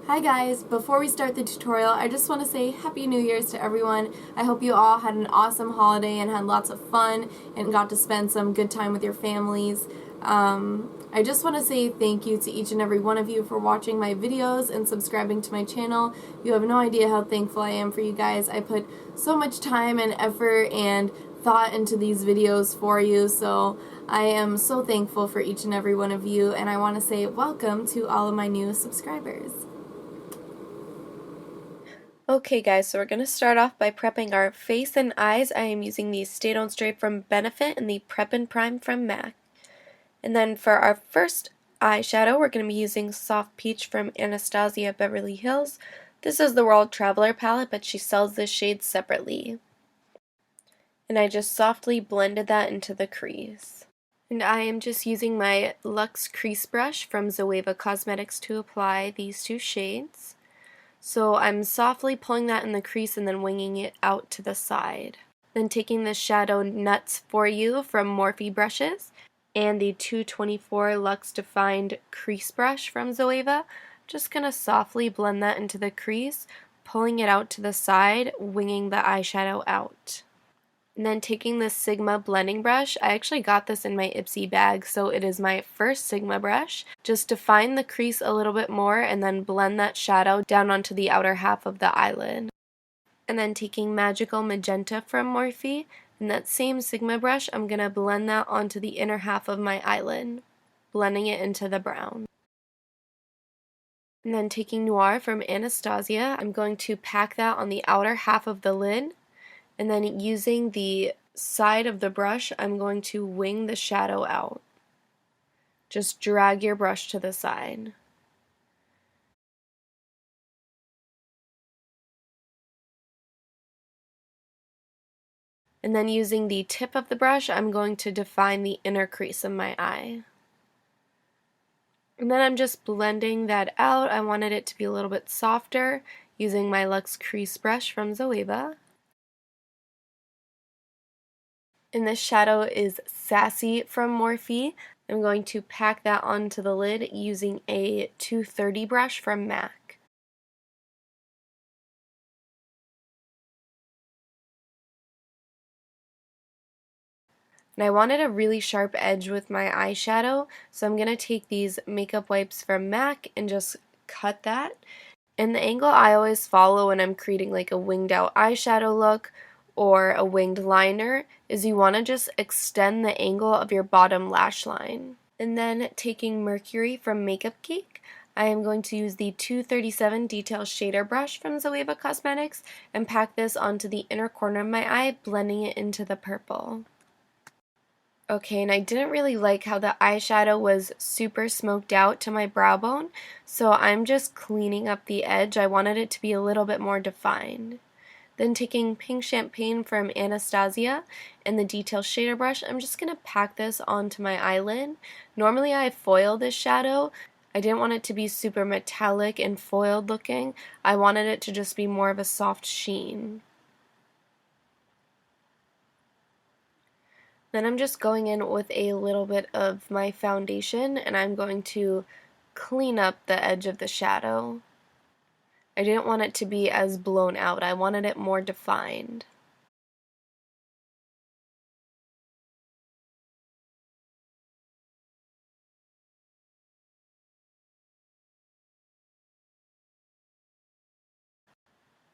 Hi guys, before we start the tutorial, I just want to say Happy New Year's to everyone. I hope you all had an awesome holiday and had lots of fun and got to spend some good time with your families. I just want to say thank you to each and every one of you for watching my videos and subscribing to my channel. You have no idea how thankful I am for you guys. I put so much time and effort and thought into these videos for you, so I am so thankful for each and every one of you, and I want to say welcome to all of my new subscribers. Okay guys, so we're going to start off by prepping our face and eyes. I am using the Stay Don't Stray from Benefit and the Prep and Prime from M.A.C. And then for our first eyeshadow, we're going to be using Soft Peach from Anastasia Beverly Hills. This is the World Traveler palette, but she sells this shade separately. And I just softly blended that into the crease. And I am just using my Luxe Crease brush from Zoeva Cosmetics to apply these two shades. So I'm softly pulling that in the crease and then winging it out to the side. Then taking the shadow Nuts For You from Morphe brushes and the 224 Luxe Defined crease brush from Zoeva, just going to softly blend that into the crease, pulling it out to the side, winging the eyeshadow out. And then taking this Sigma blending brush, I actually got this in my Ipsy bag, so it is my first Sigma brush. Just define the crease a little bit more and then blend that shadow down onto the outer half of the eyelid. And then taking Magical Magenta from Morphe, and that same Sigma brush, I'm going to blend that onto the inner half of my eyelid, blending it into the brown. And then taking Noir from Anastasia, I'm going to pack that on the outer half of the lid. And then using the side of the brush, I'm going to wing the shadow out. Just drag your brush to the side. And then using the tip of the brush, I'm going to define the inner crease of my eye. And then I'm just blending that out. I wanted it to be a little bit softer using my Luxe Crease brush from Zoeva. And this shadow is Sassy from Morphe. I'm going to pack that onto the lid using a 230 brush from M.A.C. And I wanted a really sharp edge with my eyeshadow, so I'm going to take these makeup wipes from M.A.C. and just cut that. And the angle I always follow when I'm creating like a winged out eyeshadow look or a winged liner is you want to just extend the angle of your bottom lash line. And then taking Mercury from Makeup Geek, I am going to use the 237 Detail Shader brush from Zoeva Cosmetics and pack this onto the inner corner of my eye, blending it into the purple. Okay, and I didn't really like how the eyeshadow was super smoked out to my brow bone, so I'm just cleaning up the edge. I wanted it to be a little bit more defined. Then taking Pink Champagne from Anastasia and the Detail Shader brush, I'm just going to pack this onto my eyelid. Normally I foil this shadow. I didn't want it to be super metallic and foiled looking. I wanted it to just be more of a soft sheen. Then I'm just going in with a little bit of my foundation and I'm going to clean up the edge of the shadow. I didn't want it to be as blown out. I wanted it more defined.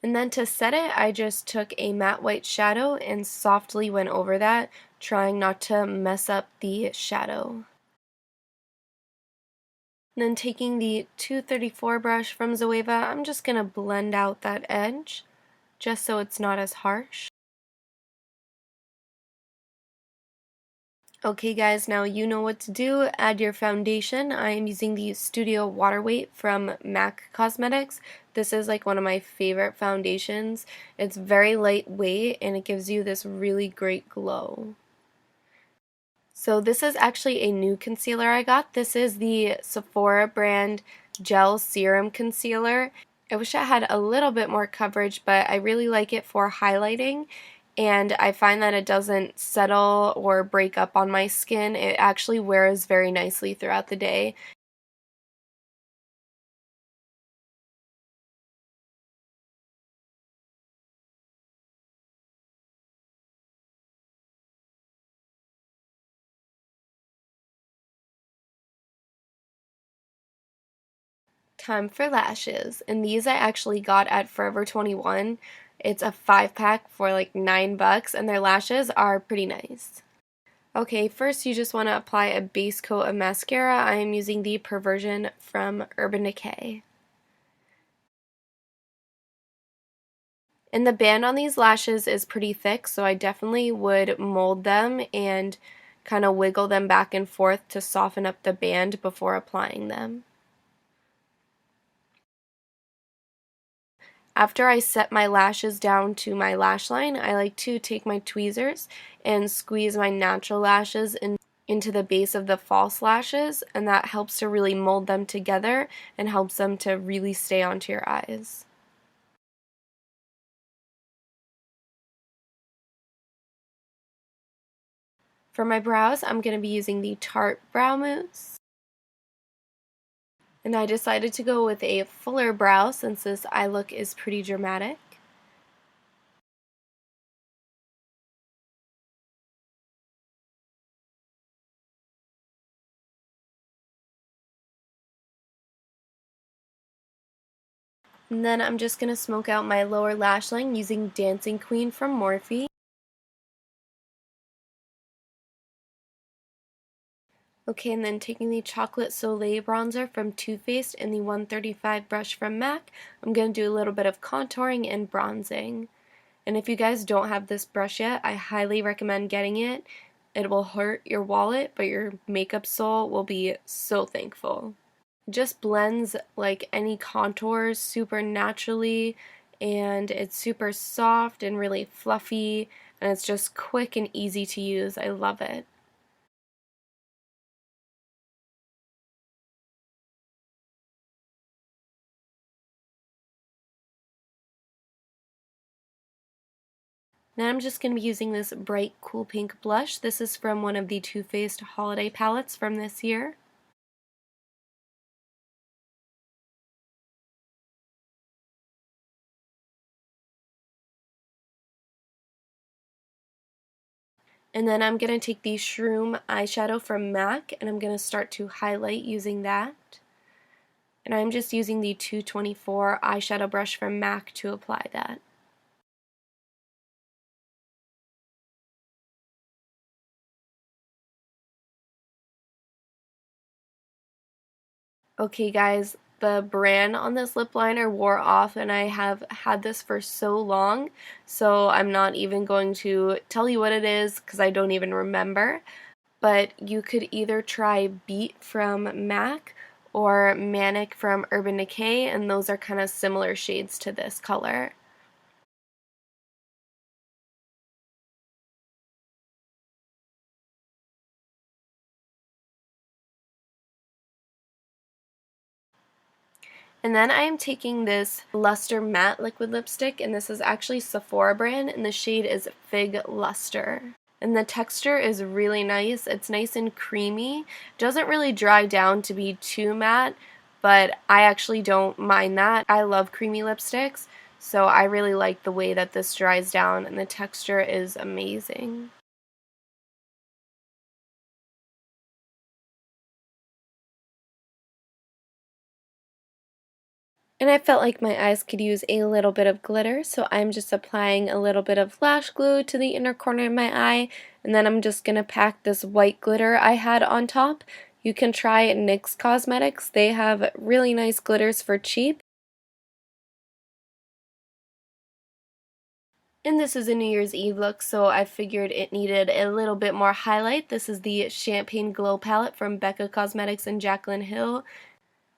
And then to set it, I just took a matte white shadow and softly went over that, trying not to mess up the shadow. And then taking the 234 brush from Zoeva, I'm just going to blend out that edge, just so it's not as harsh. Okay guys, now you know what to do. Add your foundation. I am using the Studio Waterweight from M.A.C Cosmetics. This is like one of my favorite foundations. It's very lightweight and it gives you this really great glow. So this is actually a new concealer I got. This is the Sephora brand Gel Serum Concealer. I wish it had a little bit more coverage, but I really like it for highlighting. And I find that it doesn't settle or break up on my skin. It actually wears very nicely throughout the day. Time for lashes, and these I actually got at Forever 21. It's a 5-pack for like $9, and their lashes are pretty nice. Okay, first you just want to apply a base coat of mascara. I am using the Perversion from Urban Decay. And the band on these lashes is pretty thick, so I definitely would mold them and kind of wiggle them back and forth to soften up the band before applying them. After I set my lashes down to my lash line, I like to take my tweezers and squeeze my natural lashes into the base of the false lashes, and that helps to really mold them together and helps them to really stay onto your eyes. For my brows, I'm going to be using the Tarte Brow Mousse. And I decided to go with a fuller brow since this eye look is pretty dramatic. And then I'm just going to smoke out my lower lash line using Dancing Queen from Morphe. Okay, and then taking the Chocolate Soleil bronzer from Too Faced and the 135 brush from M.A.C, I'm going to do a little bit of contouring and bronzing. And if you guys don't have this brush yet, I highly recommend getting it. It will hurt your wallet, but your makeup soul will be so thankful. It just blends like any contours super naturally, and it's super soft and really fluffy, and it's just quick and easy to use. I love it. Now I'm just going to be using this bright cool pink blush. This is from one of the Too Faced holiday palettes from this year. And then I'm going to take the Shroom eyeshadow from M.A.C and I'm going to start to highlight using that. And I'm just using the 224 eyeshadow brush from M.A.C to apply that. Okay guys, the brand on this lip liner wore off and I have had this for so long, so I'm not even going to tell you what it is because I don't even remember. But you could either try Beat from M.A.C or Manic from Urban Decay, and those are kind of similar shades to this color. And then I am taking this Luster Matte Liquid Lipstick, and this is actually Sephora brand, and the shade is Fig Luster. And the texture is really nice. It's nice and creamy. Doesn't really dry down to be too matte, but I actually don't mind that. I love creamy lipsticks, so I really like the way that this dries down, and the texture is amazing. And I felt like my eyes could use a little bit of glitter, so I'm just applying a little bit of lash glue to the inner corner of my eye, and then I'm just going to pack this white glitter I had on top. You can try NYX Cosmetics. They have really nice glitters for cheap. And this is a New Year's Eve look, so I figured it needed a little bit more highlight. This is the Champagne Glow palette from Becca Cosmetics and Jaclyn Hill.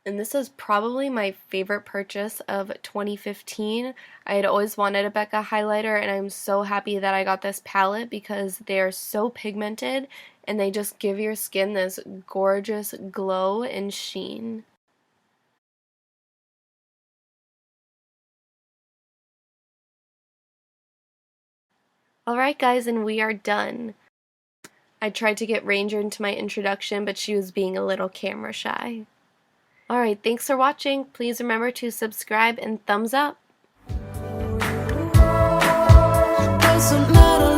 And this is probably my favorite purchase of 2015. I had always wanted a Becca highlighter, and I'm so happy that I got this palette because they are so pigmented and they just give your skin this gorgeous glow and sheen. Alright guys, and we are done. I tried to get Ranger into my introduction, but she was being a little camera shy. Alright, thanks for watching. Please remember to subscribe and thumbs up. Doesn't matter.